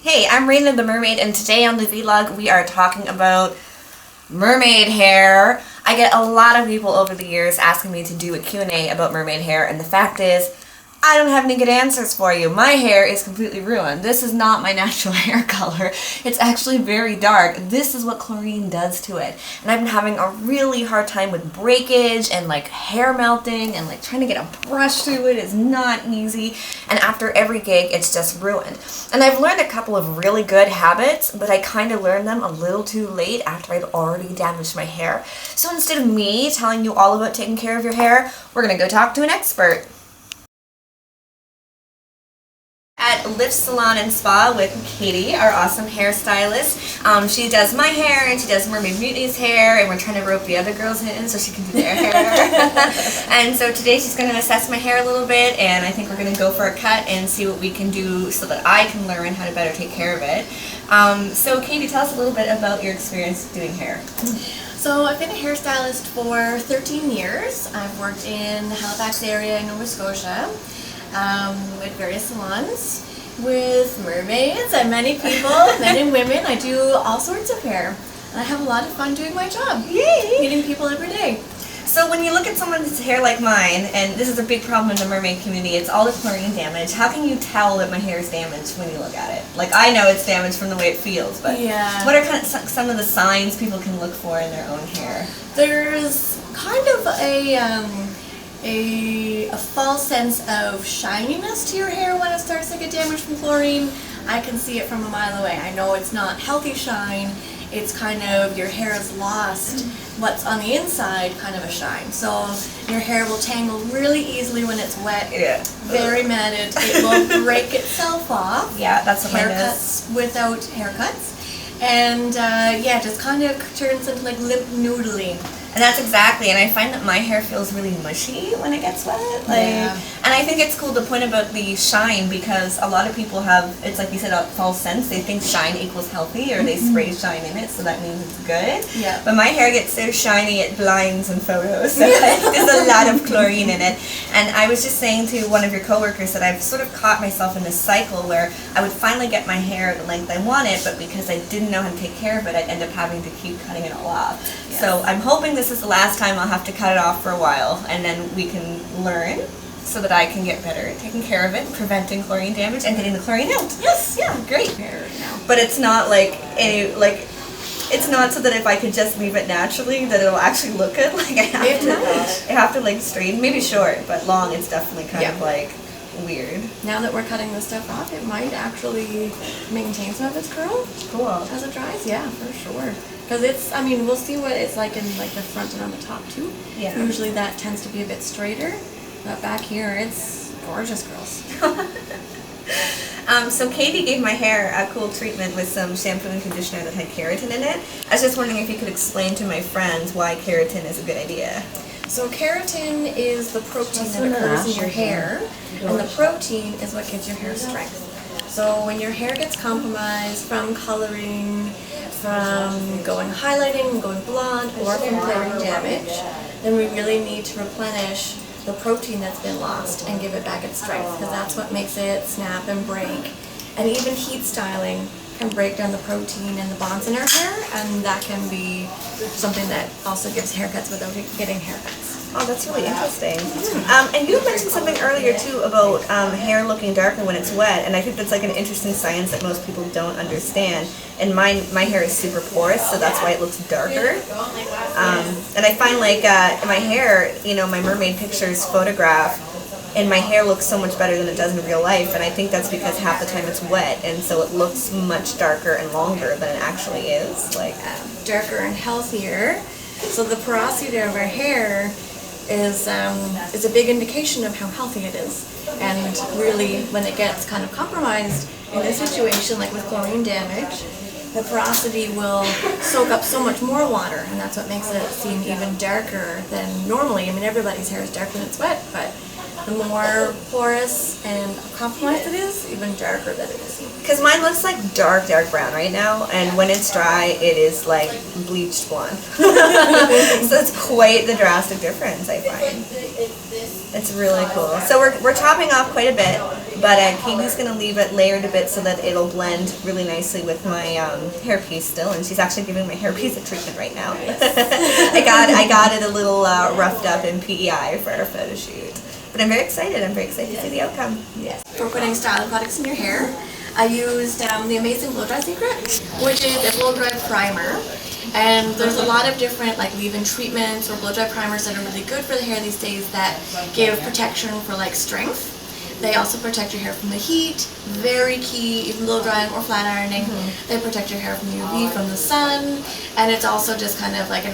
Hey, I'm Raina the Mermaid, and today on the vlog we are talking about mermaid hair. I get a lot of people over the years asking me to do a Q&A about mermaid hair, and the fact is, I don't have any good answers for you. My hair is completely ruined. This is not my natural hair color. It's actually very dark. This is what chlorine does to it. And I've been having a really hard time with breakage and like hair melting and like trying to get a brush through it is not easy. And after every gig, it's just ruined. And I've learned a couple of really good habits, but I kind of learned them a little too late after I'd already damaged my hair. So instead of me telling you all about taking care of your hair, we're gonna go talk to an expert. At Lift Salon and Spa with Katie, our awesome hairstylist. She does my hair and she does Mermaid Mutiny's hair, and we're trying to rope the other girls in so she can do their hair. And so today she's going to assess my hair a little bit, and I think we're going to go for a cut and see what we can do so that I can learn how to better take care of it. So Katie, tell us a little bit about your experience doing hair. So I've been a hairstylist for 13 years. I've worked in the Halifax area in Nova Scotia. With various salons, with mermaids and many people, men and women. I do all sorts of hair. And I have a lot of fun doing my job. Yay! Meeting people every day. So when you look at someone's hair like mine, and this is a big problem in the mermaid community, it's all the chlorine damage. How can you tell that my hair is damaged when you look at it? Like, I know it's damaged from the way it feels, but yeah. What are kind of some of the signs people can look for in their own hair? There's kind of a false sense of shininess to your hair when it starts to get damaged from chlorine. I can see it from a mile away. I know it's not healthy shine. It's kind of your hair has lost what's on the inside, kind of a shine. So your hair will tangle really easily when it's wet. Yeah. Very matted. It will break itself off. Yeah, that's what mine is. Haircuts without haircuts. And yeah, just kind of turns into like limp noodly. And that's exactly, and I find that my hair feels really mushy when it gets wet. Yeah. And I think it's cool to point about the shine, because a lot of people have, it's like you said, a false sense. They think shine equals healthy, or they spray shine in it, so that means it's good. Yeah. But my hair gets so shiny it blinds in photos. So there's a lot of chlorine in it. And I was just saying to one of your coworkers that I've sort of caught myself in this cycle where I would finally get my hair the length I wanted, but because I didn't know how to take care of it, I'd end up having to keep cutting it all off. Yes. So I'm hoping this is the last time I'll have to cut it off for a while, and then we can learn so that I can get better at taking care of it, preventing chlorine damage, and getting the chlorine out. Yes, yeah, great. But it's not like it's not so that if I could just leave it naturally that it'll actually look good. Like I have to like straighten, maybe short, but long it's definitely kind of like weird. Now that we're cutting this stuff off, it might actually maintain some of its curl. Cool. As it dries, yeah, for sure. Because it's, I mean, we'll see what it's like in like the front and on the top too. Yeah. Usually that tends to be a bit straighter, but back here it's gorgeous, girls. So Katie gave my hair a cool treatment with some shampoo and conditioner that had keratin in it. I was just wondering if you could explain to my friends why keratin is a good idea. So keratin is the protein that occurs in your hair, and the protein is what gives your hair strength. So when your hair gets compromised from coloring, from going highlighting, going blonde, or from chlorine damage, then we really need to replenish the protein that's been lost and give it back its strength, because that's what makes it snap and break. And even heat styling can break down the protein and the bonds in our hair, and that can be something that also gives haircuts without getting haircuts. Oh, that's really interesting. And you mentioned something earlier too about hair looking darker when it's wet, and I think that's like an interesting science that most people don't understand. And my hair is super porous, so that's why it looks darker. And I find like my hair, you know, my mermaid pictures photograph, and my hair looks so much better than it does in real life, and I think that's because half the time it's wet, and so it looks much darker and longer than it actually is. Like darker and healthier. So the porosity of our hair is a big indication of how healthy it is. And really, when it gets kind of compromised in a situation like with chlorine damage, the porosity will soak up so much more water, and that's what makes it seem even darker than normally. I mean, everybody's hair is dark when it's wet, but the more porous and compromised it is, even darker that it is. Because mine looks like dark brown right now, and when it's dry, it is like bleached blonde. So it's quite the drastic difference, I find. It's really cool. So we're topping off quite a bit. But Katie's going to leave it layered a bit so that it'll blend really nicely with my hairpiece still, and she's actually giving my hairpiece a treatment right now. I got it a little roughed up in PEI for our photo shoot. But I'm very excited. I'm very excited to see the outcome. Yes. For putting styling products in your hair, I used the amazing Blow Dry Secret, which is a blow dry primer. And there's a lot of different like leave-in treatments or blow dry primers that are really good for the hair these days that give protection for like strength. They also protect your hair from the heat, very key, even blow drying or flat ironing. They protect your hair from UV, from the sun, and it's also just kind of like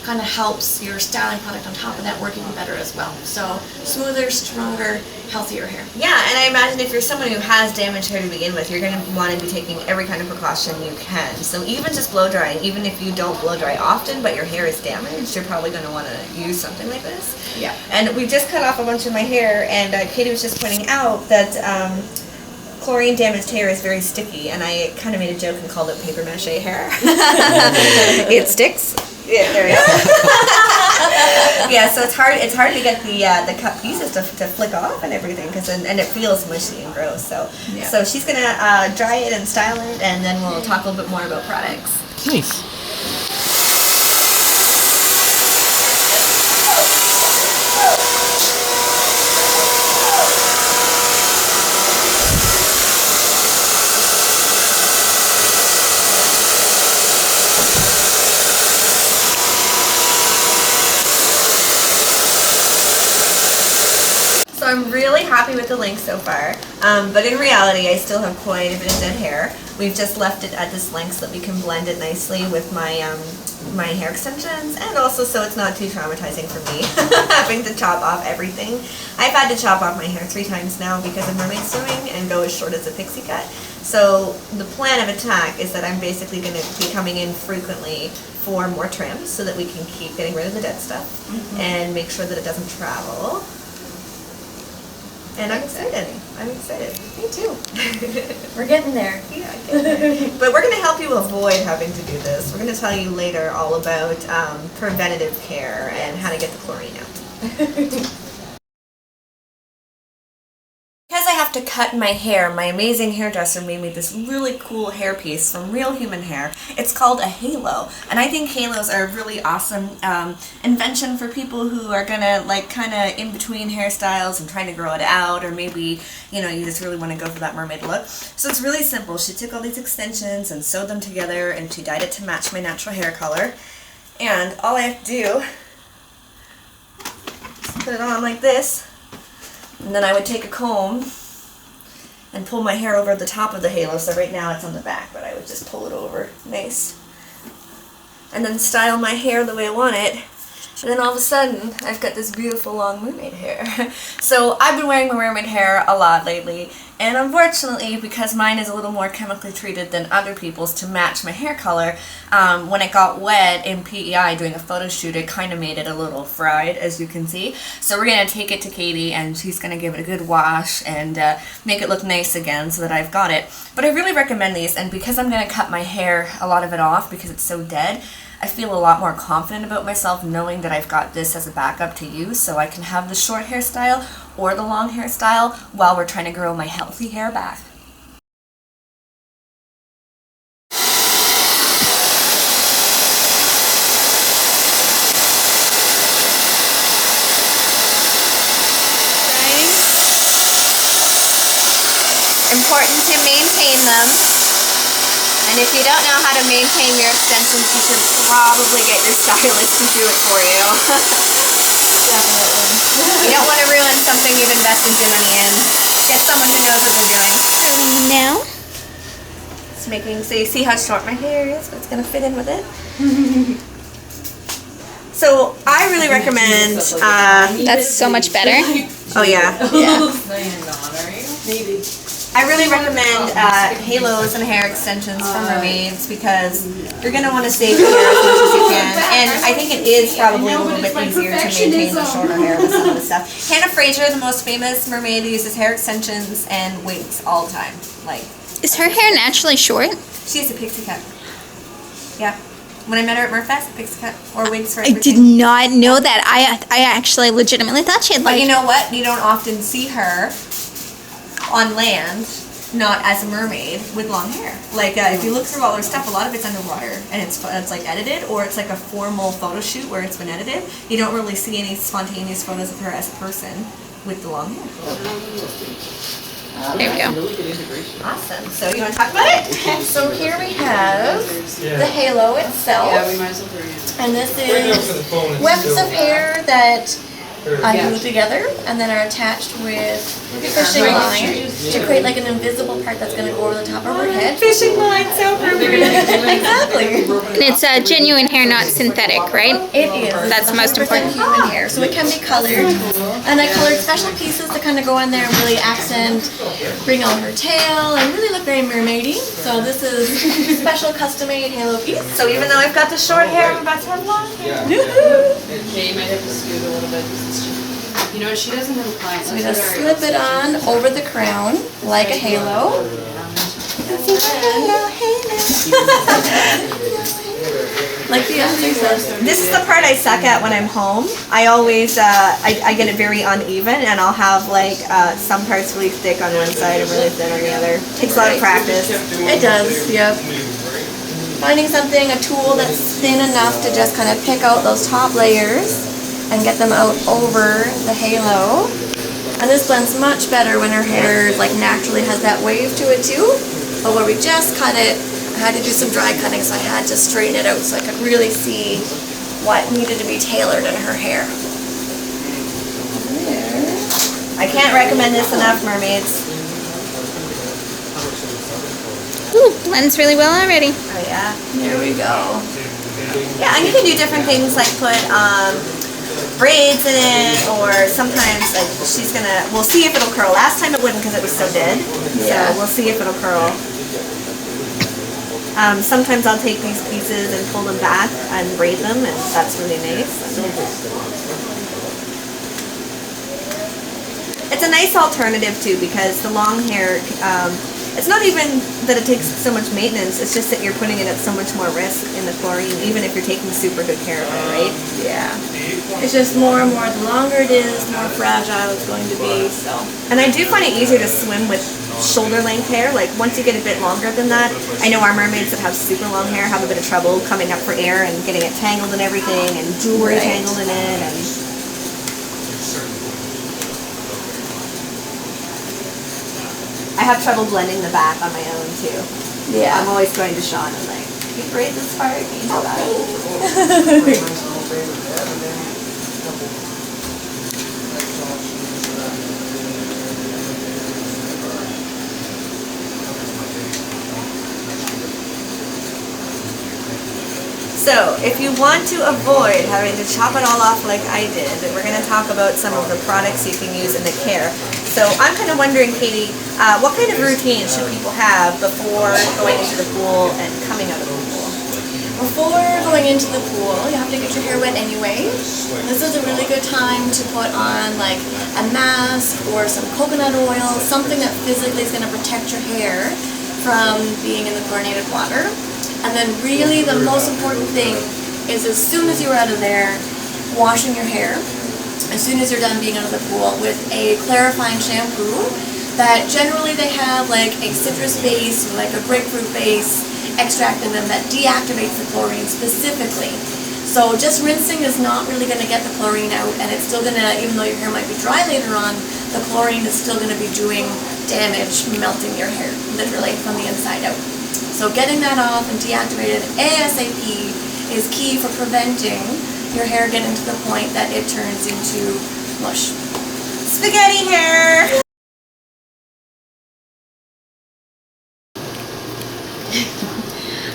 kind of helps your styling product on top of that work even better as well. So smoother, stronger, healthier hair. Yeah, and I imagine if you're someone who has damaged hair to begin with, you're going to want to be taking every kind of precaution you can. So even just blow drying, even if you don't blow dry often but your hair is damaged, you're probably going to want to use something like this. Yeah. And we just cut off a bunch of my hair, and Katie was just pointing out that chlorine damaged hair is very sticky, and I kind of made a joke and called it paper mache hair. It sticks. Yeah, there we go. Yeah, so it's hard to get the cut pieces to flick off and everything, and it feels mushy and gross. So she's gonna dry it and style it, and then we'll talk a little bit more about products. Nice. So I'm really happy with the length so far, but in reality I still have quite a bit of dead hair. We've just left it at this length so that we can blend it nicely with my my hair extensions, and also so it's not too traumatizing for me having to chop off everything. I've had to chop off my hair 3 times now because of mermaid swimming and go as short as a pixie cut. So the plan of attack is that I'm basically going to be coming in frequently for more trims so that we can keep getting rid of the dead stuff and make sure that it doesn't travel. And I'm excited. I'm excited. Me too. We're getting there. Yeah, but we're going to help you avoid having to do this. We're going to tell you later all about preventative care and how to get the chlorine out. Because I have to cut my hair, my amazing hairdresser made me this really cool hairpiece from real human hair. It's called a halo, and I think halos are a really awesome invention for people who are gonna like kind of in between hairstyles and trying to grow it out, or maybe you just really want to go for that mermaid look. So it's really simple. She took all these extensions and sewed them together, and she dyed it to match my natural hair color. And all I have to do is put it on like this. And then I would take a comb and pull my hair over the top of the halo. So right now it's on the back, but I would just pull it over. Nice. And then style my hair the way I want it. And then all of a sudden, I've got this beautiful long mermaid hair. So I've been wearing my mermaid hair a lot lately. And unfortunately, because mine is a little more chemically treated than other people's to match my hair color, when it got wet in PEI doing a photo shoot, it kind of made it a little fried, as you can see. So we're going to take it to Katie, and she's going to give it a good wash and make it look nice again so that I've got it. But I really recommend these, and because I'm going to cut my hair, a lot of it off, because it's so dead, I feel a lot more confident about myself knowing that I've got this as a backup to use, so I can have the short hairstyle or the long hairstyle while we're trying to grow my healthy hair back. Important to maintain them. And if you don't know how to maintain your extensions, you should probably get your stylist to do it for you. Definitely. You don't want to ruin something you've invested good money in. Get someone who knows what they're doing. Now, It's making, so you see how short my hair is, but it's going to fit in with it. So I really recommend, that's so much better. oh yeah. Yeah. I really recommend halos and hair extensions from Mermaids because you're going to want to save your hair as much as you can. And I think it is probably a little bit easier to maintain the shorter hair with some of the stuff. Hannah Fraser, the most famous mermaid, uses hair extensions and wigs all the time. Like, Is her hair naturally short? she has a pixie cut. Yeah. When I met her at Merfest, pixie cut or wigs for I everything. did not know that. I actually legitimately thought she had But like. you know what? You don't often see her on land, not as a mermaid with long hair. Like if you look through all her stuff, a lot of it's underwater and it's like edited, or it's like a formal photo shoot where it's been edited. You don't really see any spontaneous photos of her as a person with the long hair. There we go. Awesome. So you want to talk about it? So here we have the halo itself. Yeah, we might as well throw it in. And this is wefts of hair that I glue together and then are attached with fishing line to create like an invisible part that's going to go over the top of her head. Fishing line, so appropriate. Exactly. And it's genuine hair, not synthetic, right? It is. That's It's most 100% important. human hair, so it can be colored. And I colored special pieces to kind of go in there and really accent, bring out her tail, and really look very mermaidy. So this is special custom-made halo piece. So even though I've got the short hair, I'm about to have long hair. Okay, you might have to scoot a little bit. You know what? She doesn't have a client. So we just slip it on over the crown like a halo. Like the answer says. This is the part I suck at when I'm home. I always, I get it very uneven, and I'll have like some parts really thick on one side and really thin on the other. Takes a lot of practice. It does, yep. Finding something, a tool that's thin enough to just kind of pick out those top layers and get them out over the halo. And this blends much better when her hair like naturally has that wave to it too. But where we just cut it, I had to do some dry cutting, so I had to straighten it out so I could really see what needed to be tailored in her hair. There. I can't recommend this enough, mermaids. Ooh, blends really well already. Oh yeah. There we go. Yeah, and you can do different things like put braids in it, or sometimes like we'll see if it'll curl. Last time it wouldn't because it was so dead. Yeah. So we'll see if it'll curl. Sometimes I'll take these pieces and pull them back and braid them, and that's really nice. It's a nice alternative too, because the long hair, it's not even that it takes so much maintenance, it's just that you're putting it at so much more risk in the chlorine, even if you're taking super good care of it, right? Yeah. It's just more and more, the longer it is, the more fragile it's going to be, so. And I do find it easier to swim with shoulder length hair. Like once you get a bit longer than that, I know our mermaids that have super long hair have a bit of trouble coming up for air and getting it tangled and everything, and jewelry tangled in it, and I have trouble blending the back on my own too. Yeah. I'm always going to Sean and like, can you braid this part? Can you do that? So, if you want to avoid having to chop it all off like I did, we're going to talk about some of the products you can use in the care. So, I'm kind of wondering, Katie, what kind of routine should people have before going into the pool and coming out of the pool? Before going into the pool, you have to get your hair wet anyway. This is a really good time to put on like a mask or some coconut oil, something that physically is going to protect your hair from being in the chlorinated water. And then really the most important thing is as soon as you're out of there, washing your hair, as soon as you're done being out of the pool, with a clarifying shampoo that generally they have like a citrus base or like a grapefruit base extract in them that deactivates the chlorine specifically. So just rinsing is not really going to get the chlorine out, and it's still going to, even though your hair might be dry later on, the chlorine is still going to be doing damage, melting your hair literally from the inside out. So getting that off and deactivated ASAP is key for preventing your hair getting to the point that it turns into mush. Spaghetti hair!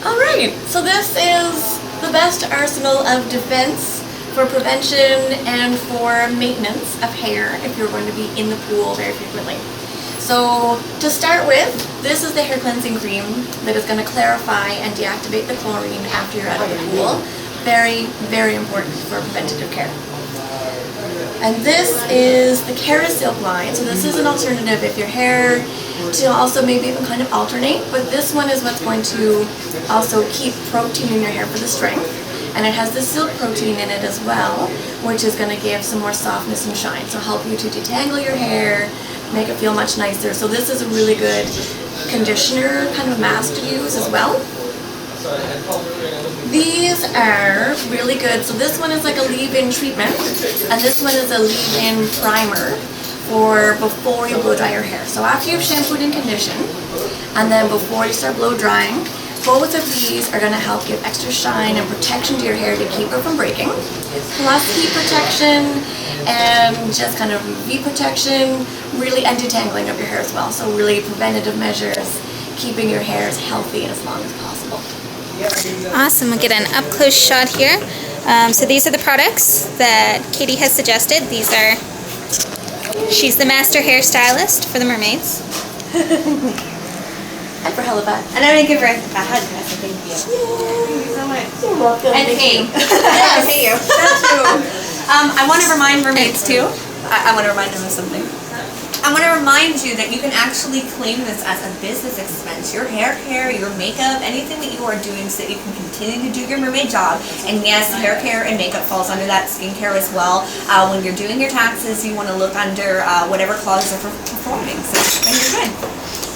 Alright, so this is the best arsenal of defense for prevention and for maintenance of hair if you're going to be in the pool very frequently. So to start with, this is the hair cleansing cream that is going to clarify and deactivate the chlorine after you're out of the pool. Very, very important for preventative care. And this is the Carasilk line. So this is an alternative if your hair to also maybe even kind of alternate, but this one is what's going to also keep protein in your hair for the strength. And it has the silk protein in it as well, which is going to give some more softness and shine. So help you to detangle your hair, make it feel much nicer. So this is a really good conditioner kind of mask to use as well. These are really good. So this one is like a leave-in treatment, and this one is a leave-in primer for before you blow dry your hair. So after you've shampooed and conditioned, and then before you start blow drying, both of these are going to help give extra shine and protection to your hair to keep it from breaking, plus heat protection and just kind of UV protection, really, and detangling of your hair as well. So really preventative measures, keeping your hairs healthy and as long as possible. Awesome. We'll get an up-close shot here. So these are the products that Katie has suggested. These are, she's the master hairstylist for the mermaids. And for Hellebat. And I'm going to give her a hug, Vanessa. Thank you. Thank you so much. You're welcome. And hey. Yes. Thank you. I want to remind mermaids too. I want to remind them of something. I want to remind you that you can actually claim this as a business expense. Your hair care, your makeup, anything that you are doing so that you can continue to do your mermaid job. And yes, hair care and makeup falls under that, skincare as well. When you're doing your taxes, you want to look under whatever clauses are performing. So then you're good.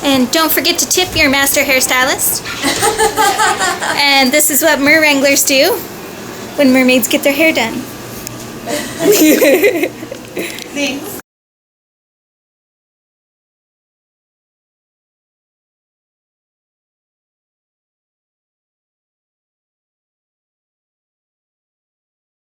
And don't forget to tip your master hairstylist. And this is what mer wranglers do when mermaids get their hair done. Thanks.